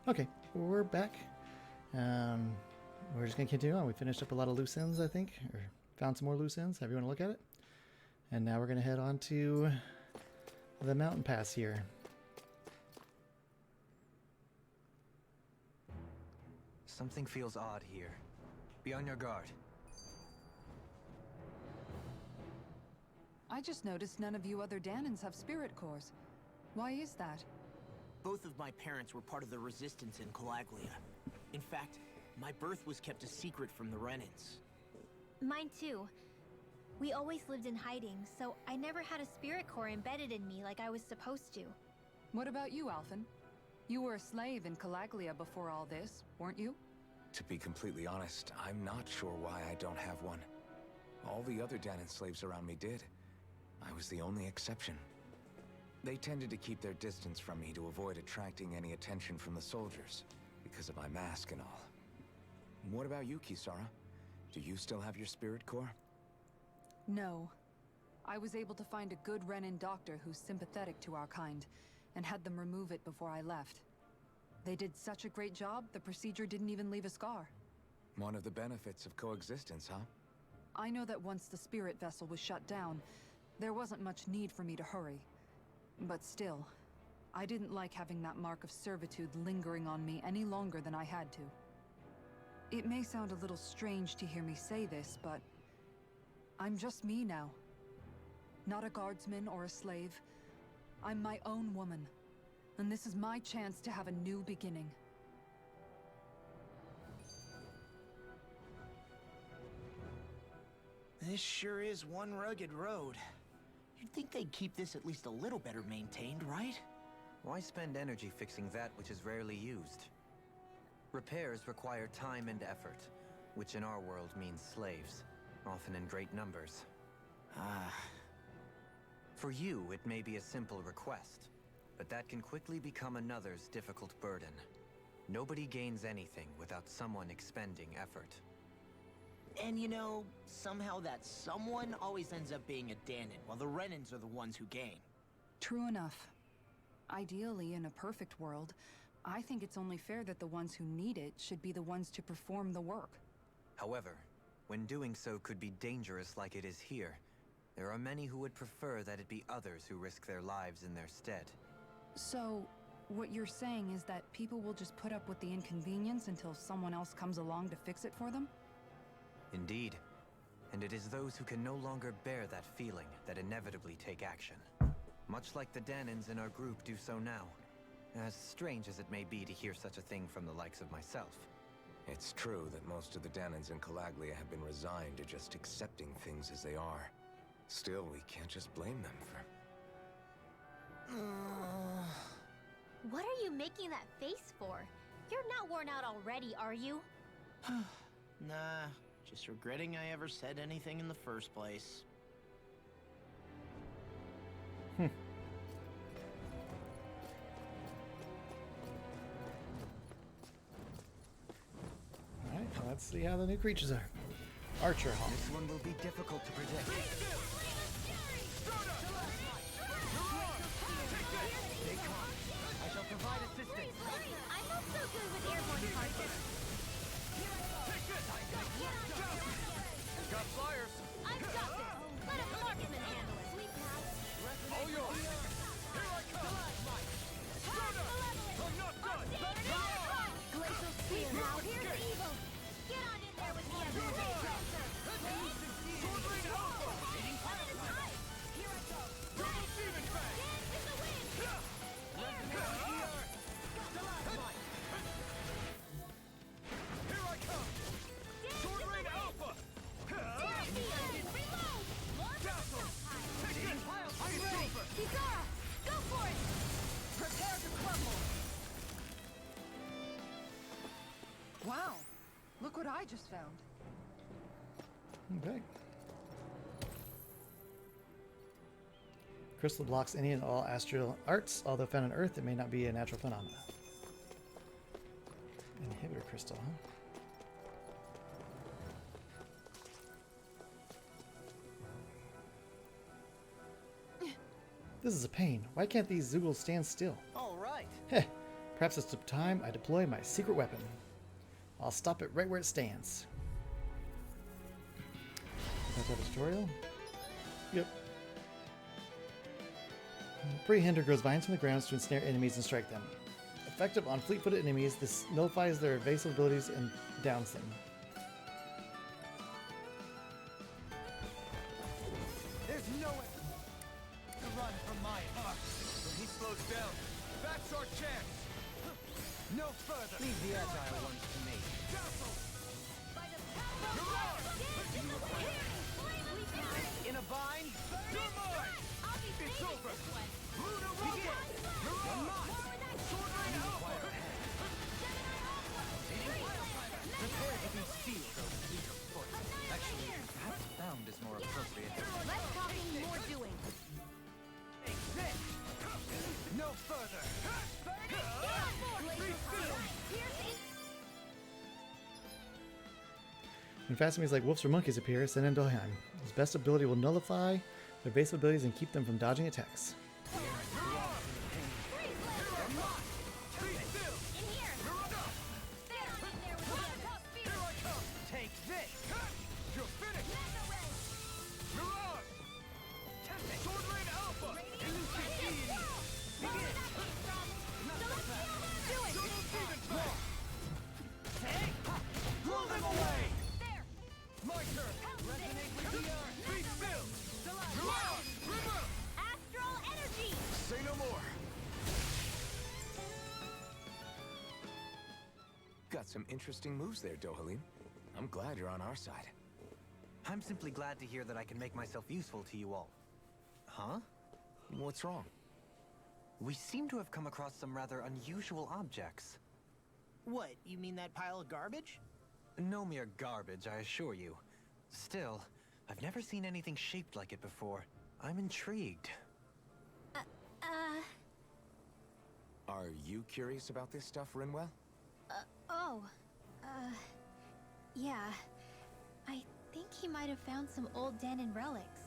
Okay, we're back. Um, we're just gonna continue on. We finished up a lot of loose ends, I think, or found some more loose ends. However you want to look at it. And now we're gonna head on to the mountain pass here. Something feels odd here. Be on your guard. I just noticed none of you other Danans have spirit cores. Why is that? Both of my parents were part of the resistance in Calaglia. In fact, my birth was kept a secret from the Renans. Mine too. We always lived in hiding, so I never had a spirit core embedded in me like I was supposed to. What about you, Alphen? You were a slave in Calaglia before all this, weren't you? To be completely honest, I'm not sure why I don't have one. All the other Danan slaves around me did. I was the only exception. They tended to keep their distance from me to avoid attracting any attention from the soldiers, because of my mask and all. What about you, Kisara? Do you still have your spirit core? No. I was able to find a good Renan doctor who's sympathetic to our kind, and had them remove it before I left. They did such a great job, the procedure didn't even leave a scar. One of the benefits of coexistence, huh? I know that once the spirit vessel was shut down, there wasn't much need for me to hurry. But still, I didn't like having that mark of servitude lingering on me any longer than I had to. It may sound a little strange to hear me say this, but I'm just me now. Not a guardsman or a slave. I'm my own woman. And this is my chance to have a new beginning. This sure is one rugged road. You'd think they'd keep this at least a little better maintained, right? Why spend energy fixing that which is rarely used? Repairs require time and effort, which in our world means slaves, often in great numbers. Ah. For you, it may be a simple request, but that can quickly become another's difficult burden. Nobody gains anything without someone expending effort. And you know, somehow that someone always ends up being a Danan, while the Renans are the ones who gain. True enough. Ideally, in a perfect world, I think it's only fair that the ones who need it should be the ones to perform the work. However, when doing so could be dangerous like it is here, there are many who would prefer that it be others who risk their lives in their stead. So, what you're saying is that people will just put up with the inconvenience until someone else comes along to fix it for them? Indeed. And it is those who can no longer bear that feeling that inevitably take action. Much like the Danans in our group do so now. As strange as it may be to hear such a thing from the likes of myself. It's true that most of the Danans in Calaglia have been resigned to just accepting things as they are. Still, we can't just blame them for... What are you making that face for? You're not worn out already, are you? Nah, just regretting I ever said anything in the first place. Alright, let's see how the new creatures are. Archer Hawk. This one will be difficult to predict. I shall provide assistance. I'm not so good with airborne targets. Got flyers. I've got this. Let a marksman handle it. All yours. Here I come. I'm not done. Glacial spear. Now here's the evil. Get on in there with the other. Sword Ring Alpha. One at a time. Here I go. Double Demon Fang. Dance in the wind. Here I come. Sword Ring Alpha. Reload. Dazzle. Take it. I'm ready. Kisara, go for it. Prepare to crumble! Wow! Look what I just found. Okay. Crystal blocks any and all astral arts, although found on Earth, it may not be a natural phenomenon. Inhibitor crystal, huh? This is a pain. Why can't these Zoogles stand still? All right. Heh. Perhaps it's time I deploy my secret weapon. I'll stop it right where it stands. That's our tutorial? Yep. Pre-hinder grows vines from the grounds to ensnare enemies and strike them. Effective on fleet-footed enemies, this nullifies their evasive abilities and downs them. There's no way to run from my heart. When he slows down, that's our chance. No further. Leave the agile ones to me. In a vine, you're mine. It's over. Luna Rocket. You're mine. Sword Line Alpha. Prepare to be sealed, oh fleet of foot. Actually, perhaps bound is more appropriate. Less talking, more doing. Exit. No further. When fast enemies like wolves or monkeys appear, send in Dolheim. His best ability will nullify their base abilities and keep them from dodging attacks. Take this. You're finished. You're on. Sword Line Alpha. Begin. Blow them away. My turn. Resonate with the earth. Be still. You're on. River. Astral energy! Say no more. Got some interesting moves there, Dohalim. I'm glad you're on our side. I'm simply glad to hear that I can make myself useful to you all. Huh? What's wrong? We seem to have come across some rather unusual objects. What, you mean that pile of garbage? No mere garbage, I assure you. Still, I've never seen anything shaped like it before. I'm intrigued. Are you curious about this stuff, Rinwell? Yeah. I think he might have found some old Danon relics.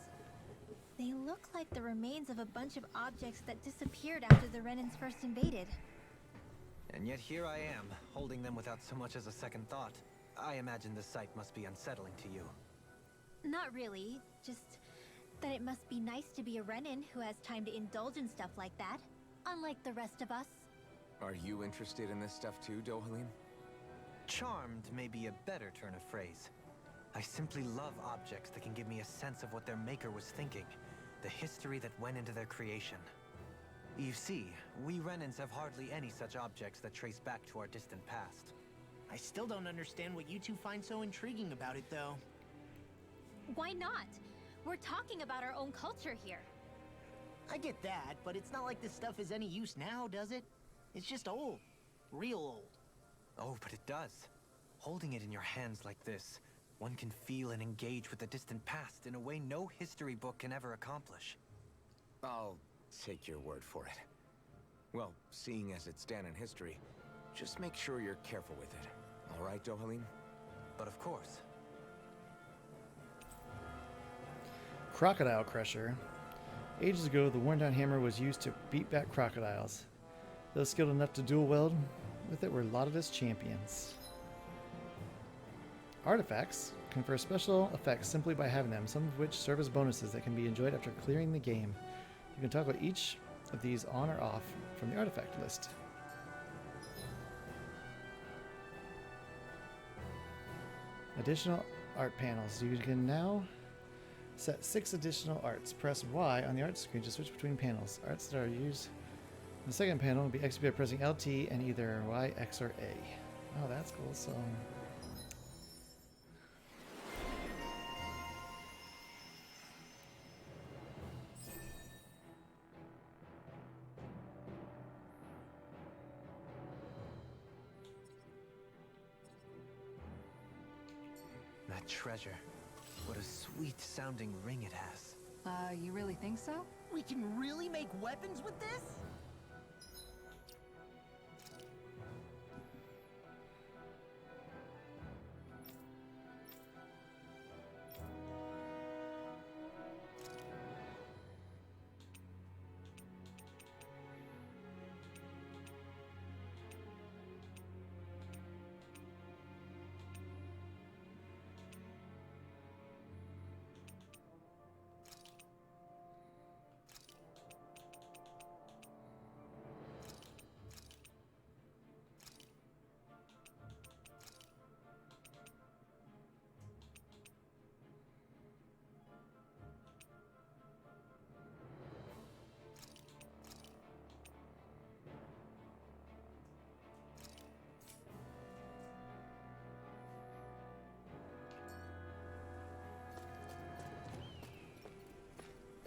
They look like the remains of a bunch of objects that disappeared after the Renans first invaded. And yet here I am, holding them without so much as a second thought. I imagine the sight must be unsettling to you. Not really, just that it must be nice to be a Renan who has time to indulge in stuff like that, unlike the rest of us. Are you interested in this stuff too, Dohalim? Charmed may be a better turn of phrase. I simply love objects that can give me a sense of what their maker was thinking, the history that went into their creation. You see, we Renans have hardly any such objects that trace back to our distant past. I still don't understand what you two find so intriguing about it, though. Why not? We're talking about our own culture here. I get that, but it's not like this stuff is any use now, does it? It's just old. Real old. Oh, but it does. Holding it in your hands like this, one can feel and engage with the distant past in a way no history book can ever accomplish. I'll take your word for it. Well, seeing as it's Danon history, just make sure you're careful with it. All right, Dohalim? But of course. Crocodile Crusher. Ages ago, the worn-down hammer was used to beat back crocodiles. Those skilled enough to dual wield with it were lauded as champions. Artifacts confer special effects simply by having them, some of which serve as bonuses that can be enjoyed after clearing the game. You can toggle each of these on or off from the artifact list. Additional art panels. You can now set 6 additional arts. Press Y on the art screen to switch between panels. Arts that are used in the second panel will be executed by pressing LT and either Y, X, or A. Oh, that's cool. So that treasure. What a sweet sounding ring it has. You really think so? We can really make weapons with this?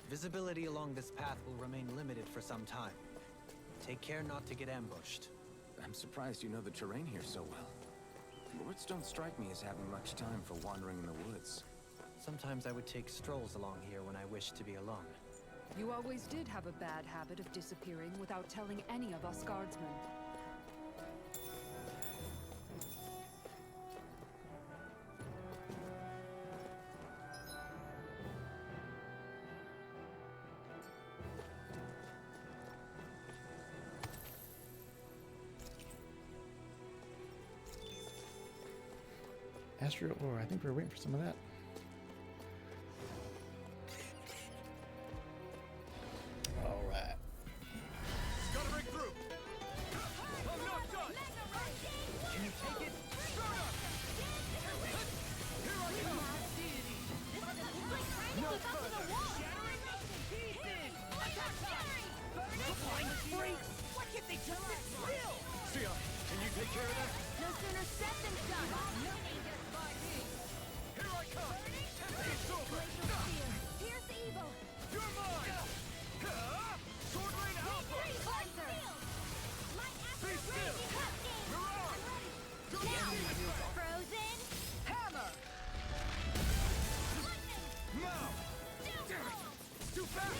Visibility along this path will remain limited for some time. Take care not to get ambushed. I'm surprised you know the terrain here so well. Lords don't strike me as having much time for wandering in the woods. Sometimes I would take strolls along here when I wished to be alone. You always did have a bad habit of disappearing without telling any of us guardsmen. Astral ore. I think we're waiting for some of that. All right. Gotta break through! I'm not done! Can you take it? Shut up! Here I come! No further! Why can't they just sit still? Sia, can you take care of that? No sooner said than done. Here I come! It's over! Here's the evil. You're mine! Sword Rain Alpha! Be still! Mirage! Frozen. Hammer! Mount! Too fast!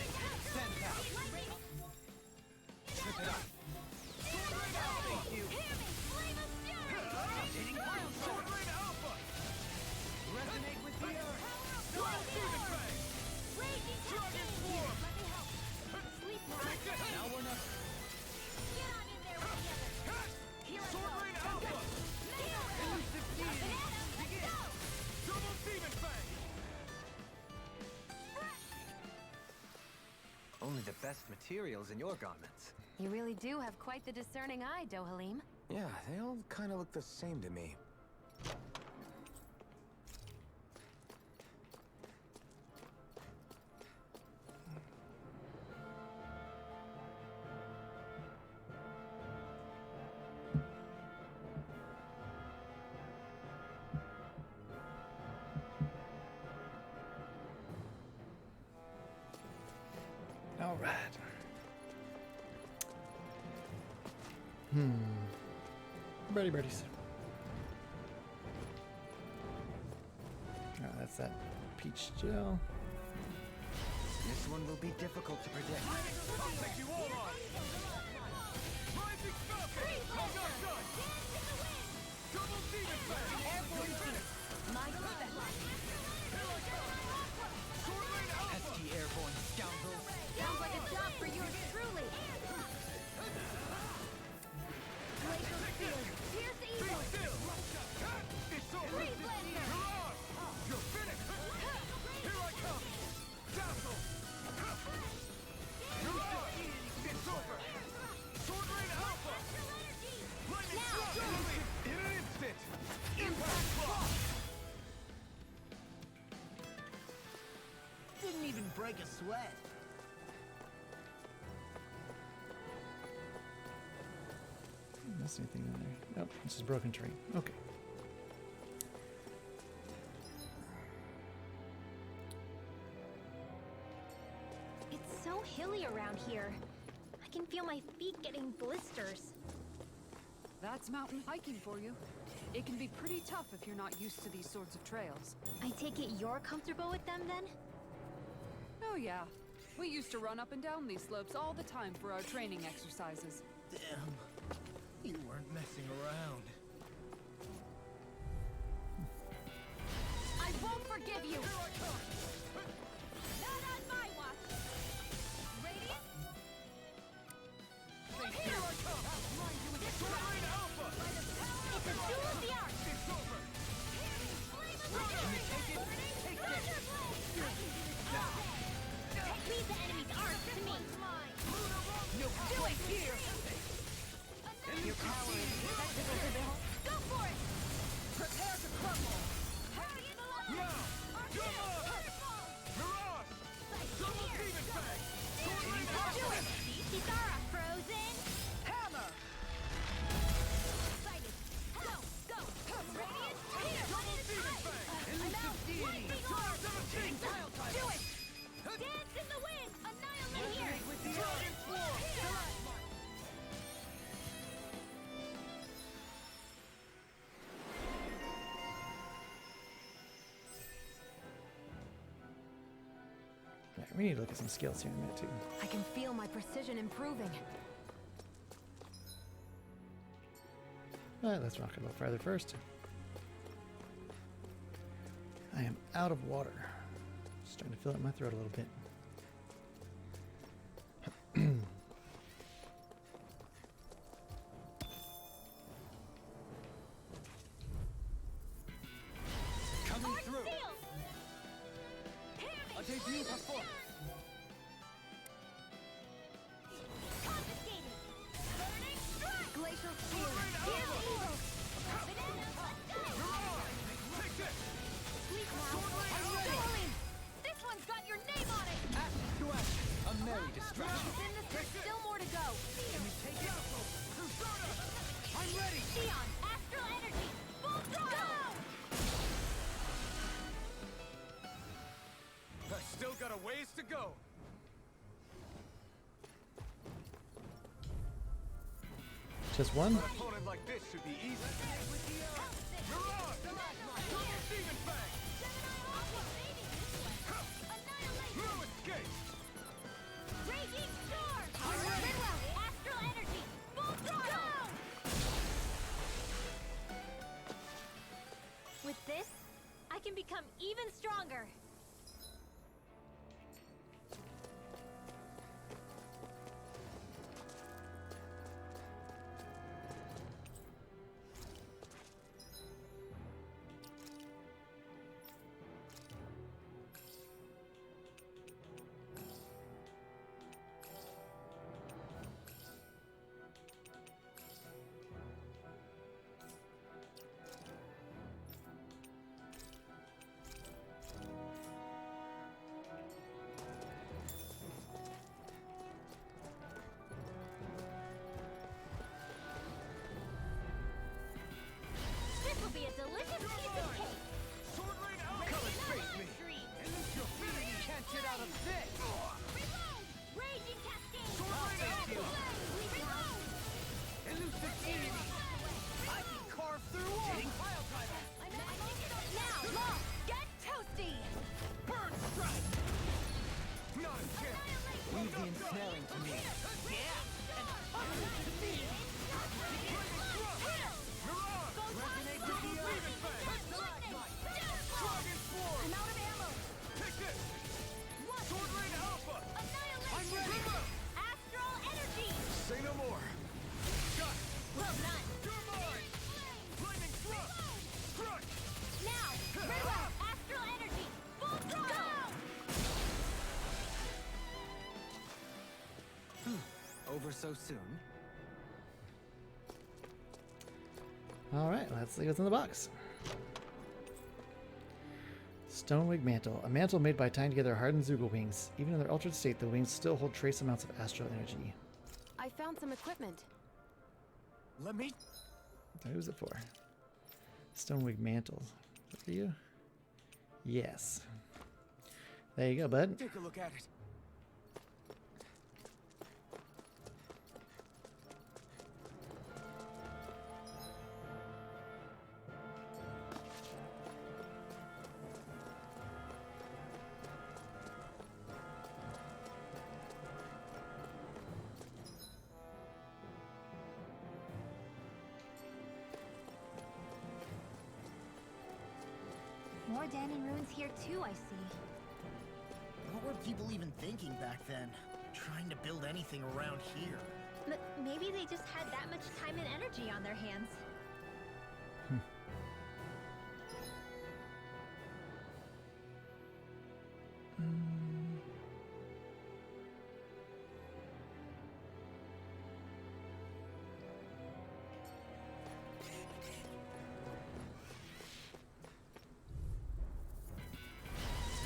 Stand down. Trip it up. Sword Rain Alpha! Sword Rain Alpha! Resonate with the earth. Double Demon Fang! Dragon Form! Now we're not. Sword Rain Alpha! Elusive deity. Begin. Double Demon Fang! Only the best materials in your garments. You really do have quite the discerning eye, Dohalim. Yeah, they all kind of look the same to me. All right. Birdie birdies. Oh, that's that peach gel. This one will be difficult to predict. I'll take you all on! Rising Falcon! I'm not done! Double Demon Fang! Airborne Finish! My best. Here I come! Sword Rain Alpha! Pesky airborne scoundrels. Sounds like a job for yours truly. Glacial Spear. Here's the Be evil. still! It's over! Freeze Lancer. Mirage! You're finished! Here I come! Dazzle! Mirage! It's over! Sword Rain Alpha! Lightning Strike! In an instant! Impact Block! Didn't even break a sweat. Miss anything in there? Nope. This is broken terrain. Okay. It's so hilly around here. I can feel my feet getting blisters. That's mountain hiking for you. It can be pretty tough if you're not used to these sorts of trails. I take it you're comfortable with them then? Oh yeah. We used to run up and down these slopes all the time for our training exercises. Damn. You weren't messing around. I won't forgive you! Not on my watch! Radiant? Here I come! Sword Rain Alpha! It's a duel of the arts! It's over! Leave the enemy's arts to me! No Do it here! Your power is spectacle to behold. Go for it! Prepare to crumble! Now! Come on! Mirage! Double Demon Fang! Sword Rain Do Alpha! it! Kisara, frozen! Hammer! Excited! Go! Go! Radiant! Here! Double Demon Fang! I'm out! Lightning orb! Time 17! Do it! Dance in the wind! We need to look at some skills here in a minute too. I can feel my precision improving. But let's rock a little farther first. I am out of water. Starting to fill up my throat a little bit. Coming through. A debut performance. Glacial Spear. Take this. This one's got your name on it! Action to action. A merry distraction. Within this, there's still more to go. Take it. I'm ready. Sion, Astral Energy, full throttle! I still got a ways to go. Just one? An opponent like this should be easy. Mirage! Demon Fang! No escape! Raging Storm! Midwell, Astral Energy, full throttle! With this, I can become even stronger. This will be a delicious piece of cake. Sword Rain out! Come and face me! Your feet can't get out of this! Reload! Raging Cascade! Sword Rain out! Reload! Elusive enemy! I can carve through walls! Pile driver! Now, Law, get toasty! Burn strike! Not a chance! Leave the ensnaring to me! Resonate with the Demon Fang! Dragon Sword! I'm out of ammo! Take this! Sword Rain Alpha! I'm ready! Astral Energy! Say no more! Got it! Well done! You're mine! Lightning thrust! Crush! Now, Midwell, Astral Energy, full throttle! Over so soon? Alright, let's see what's in the box. Stonewing Mantle. A mantle made by tying together hardened Zoogle wings. Even in their altered state, the wings still hold trace amounts of astral energy. I found some equipment. Let me... Who's it for? Stonewing Mantle. Is that for you? Yes. There you go, bud. take a look at it. More Danon ruins here too, I see. What were people even thinking back then? Trying to build anything around here? Maybe they just had that much time and energy on their hands.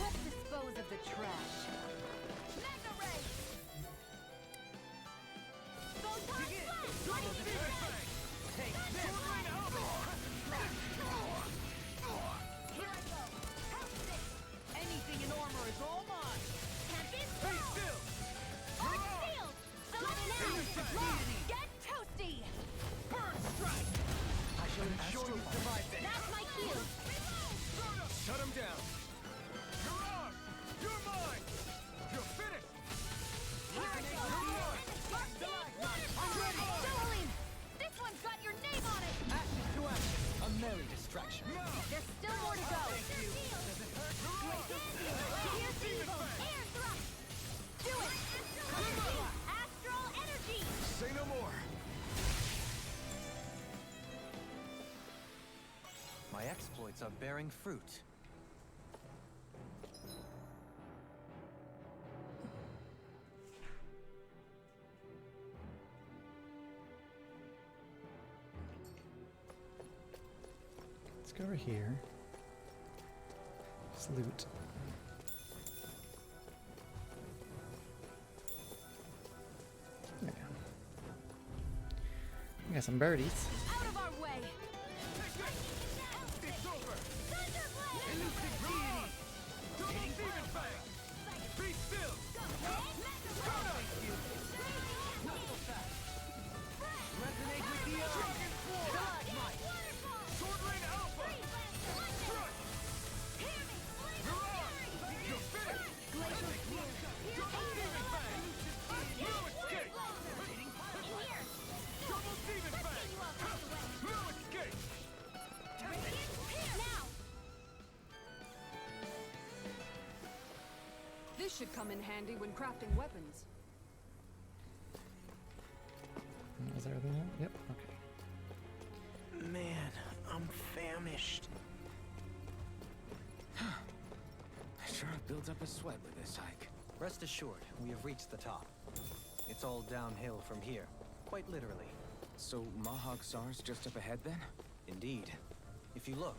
Let's dispose of the trash. Mega Ray! Photon Blast! Lightning Strike! Take this! Sword Rain Alpha! Here I go! House it! Anything in armor is all mine! Tempest Stay still! Arc Shield! Select now! Law, get toasty! Burn strike! I shall ensure you survive this! That's my cue! Shut him down! Mirage! You're mine! efforts are bearing fruit. Let's go over here. Just loot. There we go. We got some birdies. Out of our way! It's over! Elusive deity! Double demon fang! Be still! Resonate with the earth! Dragon Swarm! Sword Rain Alpha! Strike! Mirage! You're finished! Double demon fang! No escape! Double demon fang! No escape! This should come in handy when crafting weapons. Is everything out? Yep, okay. Man, I'm famished. I sure have built up a sweat with this hike. Rest assured, we have reached the top. It's all downhill from here, quite literally. So Mahag Sar's just up ahead then? Indeed. If you look,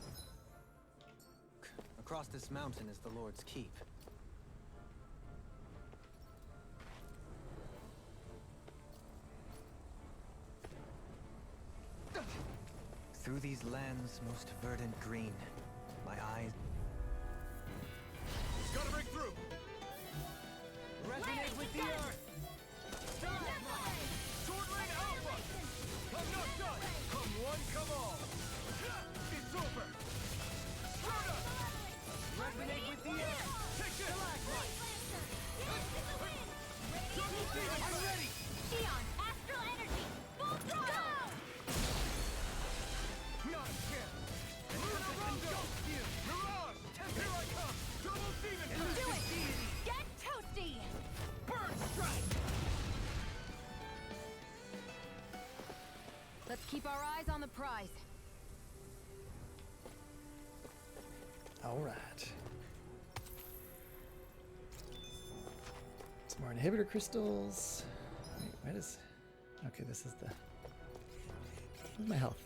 across this mountain is the Lord's Keep. Through these lands most verdant green, my eyes... Gotta break through! Resonate with the earth! Sword Rain Alpha! I'm not done! Come one, come all! It's over! Strata! Resonate with the earth! Take this! Double demon! I'm ready! Xion, astral energy, full throttle! Not a chance! Luna Rondo! Mirage! Here I come! Double demon! Do it! Get toasty! Burn strike! Let's keep our eyes on the prize. All right. Some more inhibitor crystals. Wait, what is... Okay, this is the... Where's my health?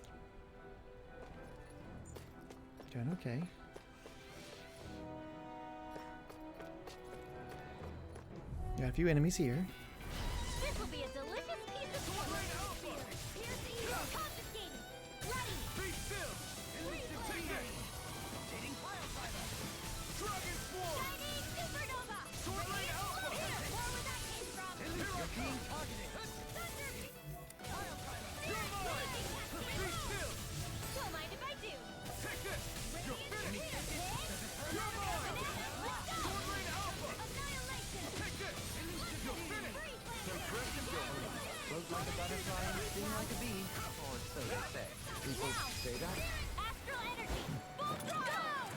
Doing okay. Got a few enemies here. This will be a delicious piece of spear. Piercing, confiscating, ready! Be still! Take this! Dragon Swarm! Shining supernova! Sword Rain Alpha! Here, more where that came from! Here I come! Thunder! You're mine! Be still! Don't mind if I do! Take this! You're finished! You're mine! Sword Rain Alpha! Annihilation! Take this! You're finished! Float like a butterfly and sting like a bee, or so they say. People say that? Astral energy! Full throttle!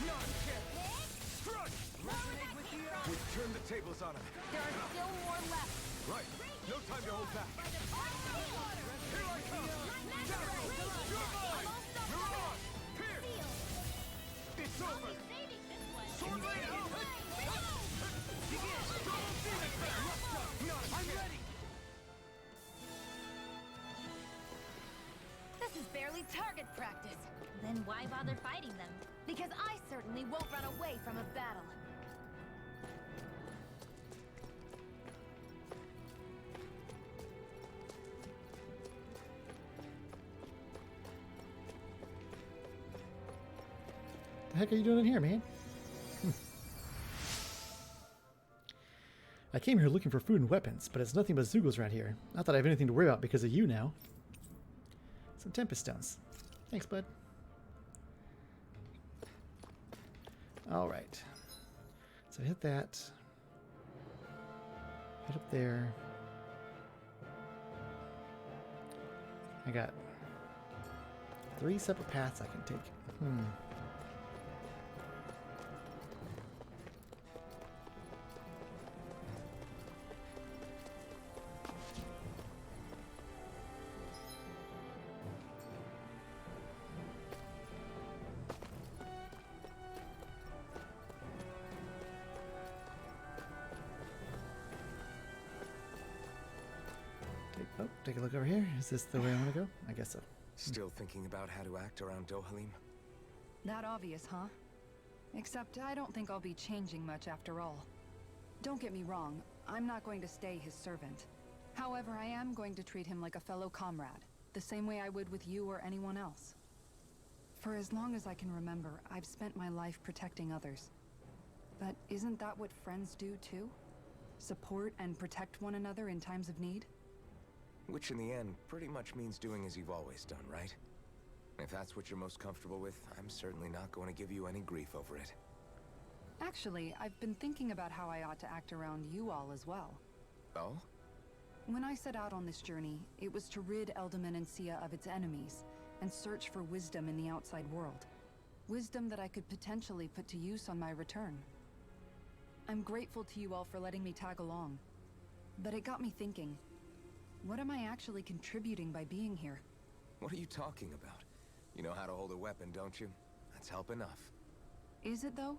Not a chance! Strike! Resonate with the earth! We've turned the tables on him. There are still more left! Right. No time to hold back. Here I come! Dazzle! You're mine! Mirage! Pierce! It's over! Sword Rain Alpha! Double demon fang! I'm ready! This is barely target practice. Then why bother fighting them? Because I certainly won't run away from a battle. The heck are you doing in here, man? I came here looking for food and weapons, but it's nothing but Zeugles around here. Not that I have anything to worry about because of you now. Some Tempest Stones. Thanks, bud. Alright. So hit that. Hit up there. I got 3 separate paths I can take. Oh, take a look over here. Is this the way I want to go? I guess so. Still thinking about how to act around Dohalim? That obvious, huh? Except I don't think I'll be changing much after all. Don't get me wrong, I'm not going to stay his servant. However, I am going to treat him like a fellow comrade, the same way I would with you or anyone else. For as long as I can remember, I've spent my life protecting others. But isn't that what friends do too? Support and protect one another in times of need? Which in the end pretty much means doing as you've always done, right? If that's what you're most comfortable with, I'm certainly not going to give you any grief over it. Actually, I've been thinking about how I ought to act around you all as well. Oh? When I set out on this journey, it was to rid Elde Menancia of its enemies, and search for wisdom in the outside world. Wisdom that I could potentially put to use on my return. I'm grateful to you all for letting me tag along. But it got me thinking, what am I actually contributing by being here? What are you talking about? You know how to hold a weapon, don't you? That's help enough. Is it though?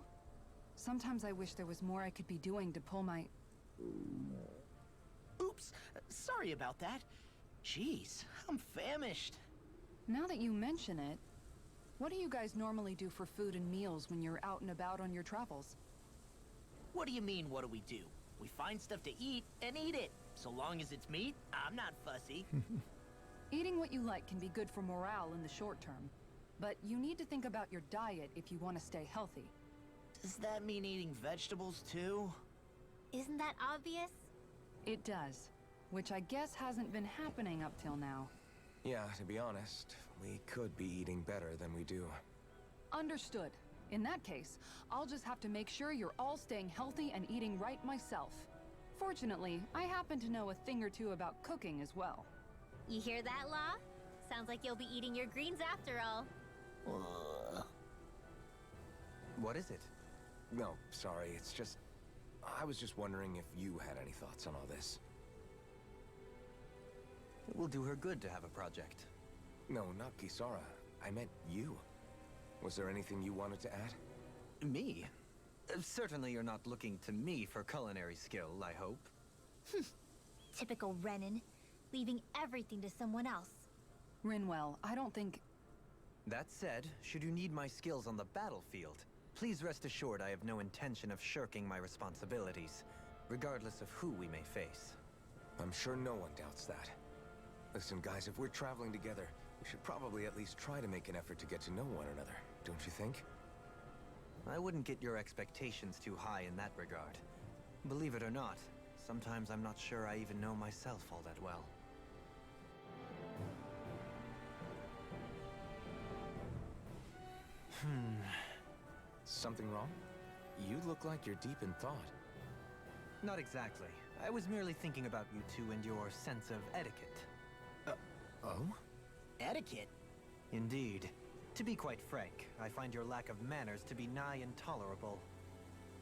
Sometimes I wish there was more I could be doing to pull my... Oops, sorry about that. Jeez, I'm famished. Now that you mention it, what do you guys normally do for food and meals when you're out and about on your travels? What do you mean, what do we do? We find stuff to eat and eat it. So long as it's meat, I'm not fussy. Eating what you like can be good for morale in the short term, but you need to think about your diet if you want to stay healthy. Does that mean eating vegetables too? Isn't that obvious? It does, which I guess hasn't been happening up till now. Yeah, to be honest, we could be eating better than we do. Understood. In that case, I'll just have to make sure you're all staying healthy and eating right myself. Fortunately, I happen to know a thing or two about cooking as well. You hear that, Law? Sounds like you'll be eating your greens after all. What is it? No, sorry, it's just... I was just wondering if you had any thoughts on all this. It will do her good to have a project. No, not Kisara. I meant you. Was there anything you wanted to add? Me? Certainly you're not looking to me for culinary skill, I hope. Typical Renan, leaving everything to someone else. Rinwell, I don't think... That said, should you need my skills on the battlefield, please rest assured I have no intention of shirking my responsibilities, regardless of who we may face. I'm sure no one doubts that. Listen, guys, if we're traveling together, we should probably at least try to make an effort to get to know one another, don't you think? I wouldn't get your expectations too high in that regard. Believe it or not, sometimes I'm not sure I even know myself all that well. Something wrong? You look like you're deep in thought. Not exactly. I was merely thinking about you two and your sense of etiquette. Oh? Etiquette? Indeed. To be quite frank, I find your lack of manners to be nigh intolerable.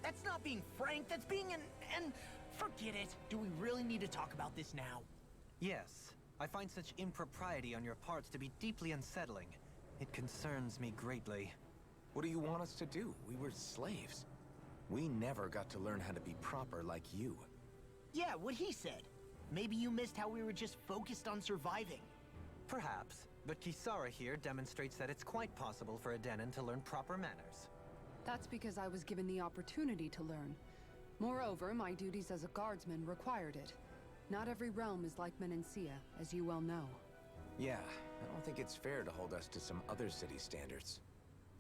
That's not being frank, that's being and forget it. Do we really need to talk about this now? Yes, I find such impropriety on your parts to be deeply unsettling. It concerns me greatly. What do you want us to do? We were slaves. We never got to learn how to be proper like you. Yeah, what he said. Maybe you missed how we were just focused on surviving. Perhaps, but Kisara here demonstrates that it's quite possible for a Denon to learn proper manners. That's because I was given the opportunity to learn. Moreover, my duties as a guardsman required it. Not every realm is like Menancia, as you well know. Yeah, I don't think it's fair to hold us to some other city standards.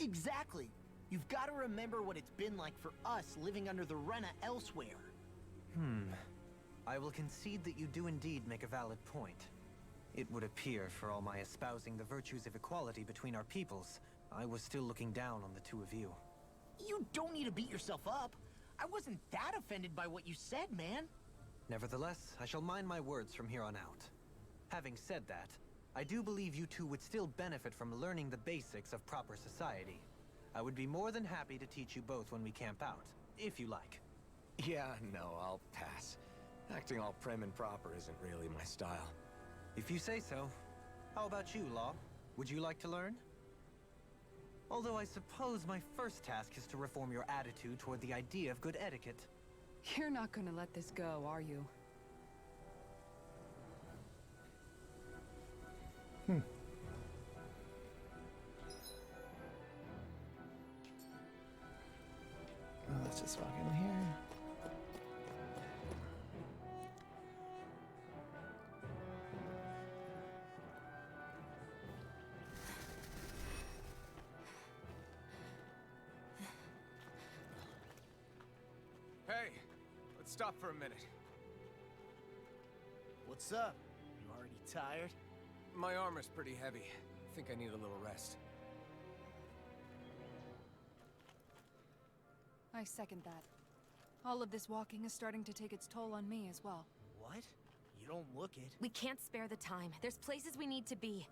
Exactly. You've got to remember what it's been like for us living under the Rena elsewhere. I will concede that you do indeed make a valid point. It would appear, for all my espousing the virtues of equality between our peoples, I was still looking down on the two of you. You don't need to beat yourself up. I wasn't that offended by what you said, man. Nevertheless, I shall mind my words from here on out. Having said that, I do believe you two would still benefit from learning the basics of proper society. I would be more than happy to teach you both when we camp out, if you like. Yeah, no, I'll pass. Acting all prim and proper isn't really my style. If you say so. How about you, Law? Would you like to learn? Although I suppose my first task is to reform your attitude toward the idea of good etiquette. You're not gonna let this go, are you? Let's just walk in here. Hey, let's stop for a minute. What's up? You already tired? My armor's pretty heavy. Think I need a little rest. I second that. All of this walking is starting to take its toll on me as well. What? You don't look it. We can't spare the time. There's places we need to be.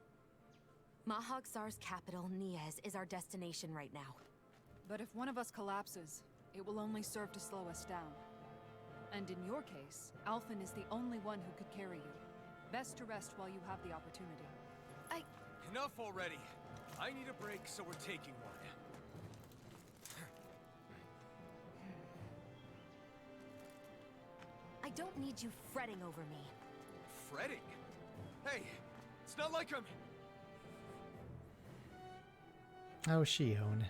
Mahag Sar's capital, Niez, is our destination right now. But if one of us collapses, it will only serve to slow us down. And in your case, Alphen is the only one who could carry you. Best to rest while you have the opportunity. Enough already. I need a break, so we're taking one. I don't need you fretting over me. Fretting? Hey, it's not like I'm... Oh, Shihon.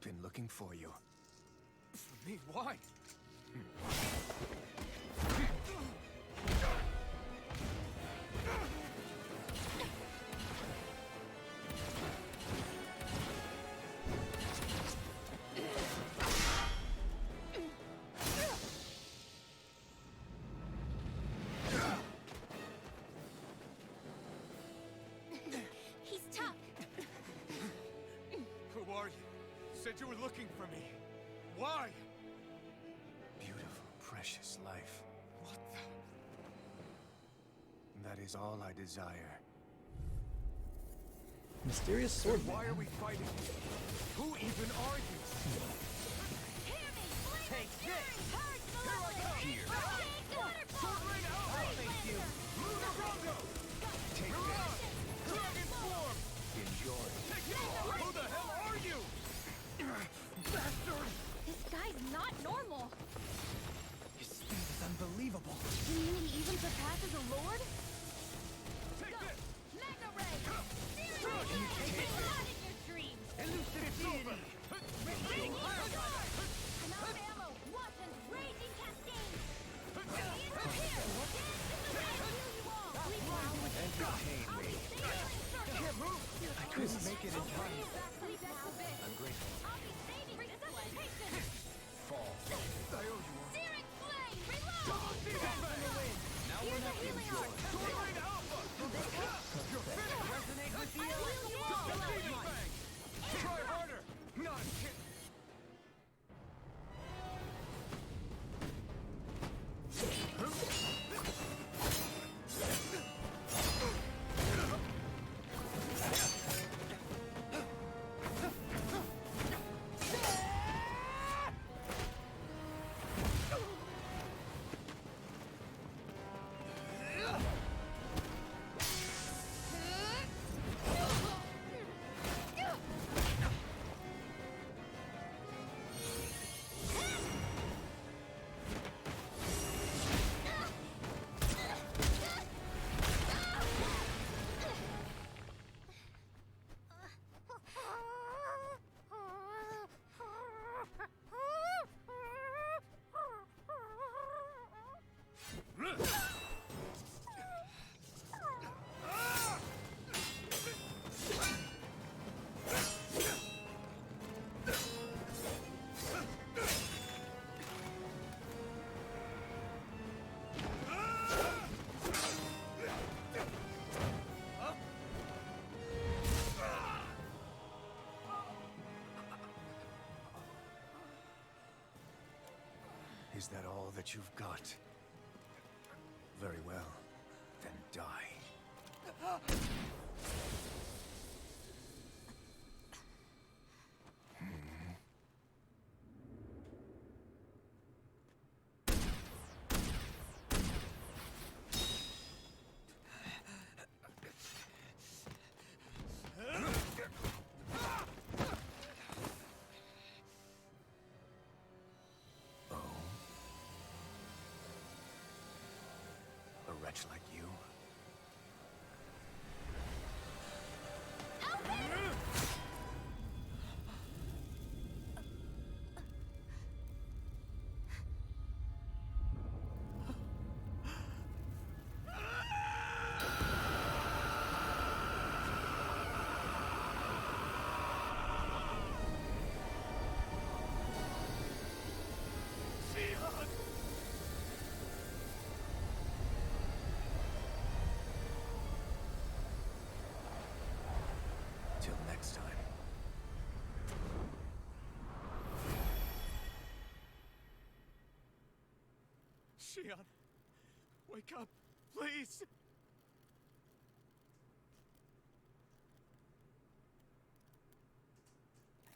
Been looking for you. For me? Why? He's tough. Who are you? Said you were looking for me. Why? Beautiful, precious life. What the... That is all I desire. Mysterious sword. Why are we fighting? Who even are you? Take this! Here. Sword Rain Alpha! Thank you. Lunarongo! Take Mirage! Dragon Form! Enjoy. Take it all! Who the hell are you? Bastard! This guy's not normal. His speed is unbelievable. You mean he even surpasses a lord? Take this! Magna Ray! Not in your dreams. Elucidity! Radiating Fire! Enough ammo! Watson's Raging Cascade! He is here! Entertain me. Can't move! I couldn't make it in time. I'm grateful. I'll be saving resuscitation! Fall. I owe you one. Searing Flame! Reload! Double Demon Fang! Now we're not enjoy. Sword Rain Alpha! You're finished! Resonate with you! Double Demon Fang! Try harder! Not hit! Is that all that you've got? Very well. Then die. wretch like you. Till next time. Shion, wake up, please!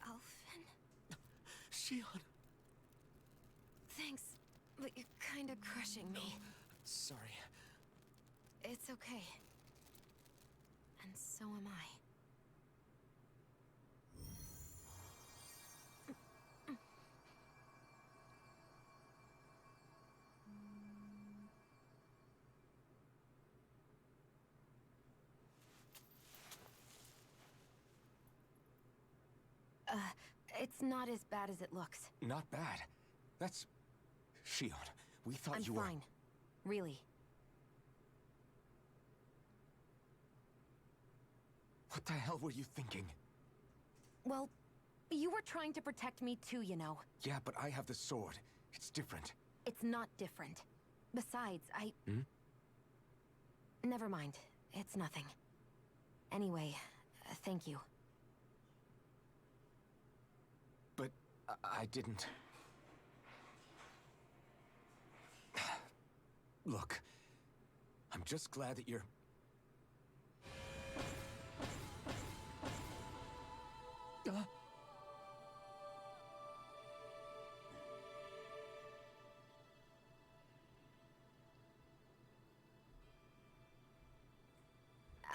Alphen? Shion! Thanks, but you're kinda crushing me. Sorry. It's okay. And so am I. It's not as bad as it looks. Not bad. That's... Shion, we thought I'm you were... fine. Really. What the hell were you thinking? Well, you were trying to protect me too, you know. Yeah, but I have the sword. It's different. It's not different. Besides, Never mind. It's nothing. Anyway, thank you. But I didn't... Look, I'm just glad that you're...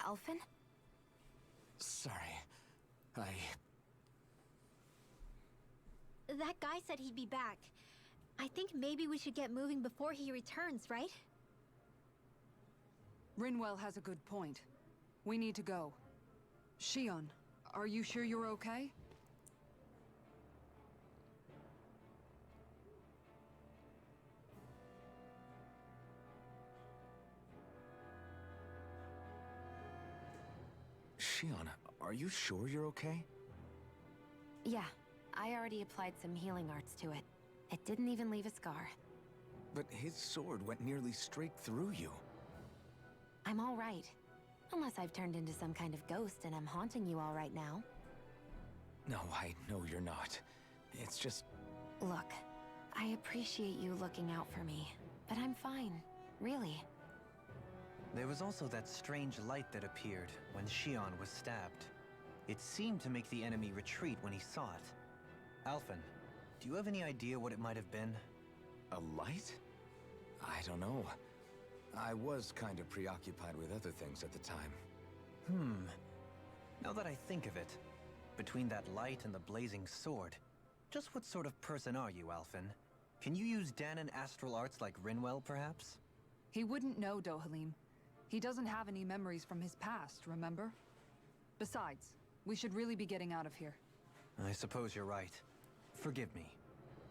Alphen? Sorry. That guy said he'd be back. I think maybe we should get moving before he returns, right? Rinwell has a good point. We need to go. Shion, are you sure you're okay? Shion, are you sure you're okay? Yeah, I already applied some healing arts to it. It didn't even leave a scar. But his sword went nearly straight through you. I'm all right. Unless I've turned into some kind of ghost and I'm haunting you all right now. No, I know you're not. It's just... Look, I appreciate you looking out for me, but I'm fine. Really. There was also that strange light that appeared when Shion was stabbed. It seemed to make the enemy retreat when he saw it. Alphen, do you have any idea what it might have been? A light? I don't know. I was kind of preoccupied with other things at the time. Now that I think of it, between that light and the blazing sword, just what sort of person are you, Alphen? Can you use Dahnan astral arts like Rinwell, perhaps? He wouldn't know, Dohalim. He doesn't have any memories from his past, remember? Besides, we should really be getting out of here. I suppose you're right. Forgive me.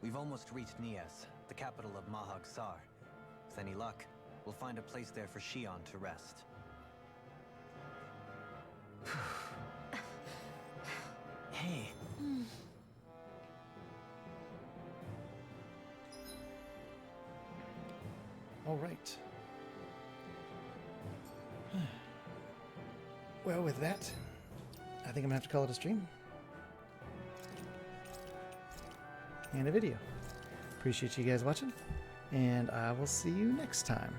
We've almost reached Nias, the capital of Mahag Saar. With any luck, we'll find a place there for Shion to rest. Hey. All right. Well, with that, I think I'm gonna have to call it a stream. And a video. Appreciate you guys watching, and I will see you next time.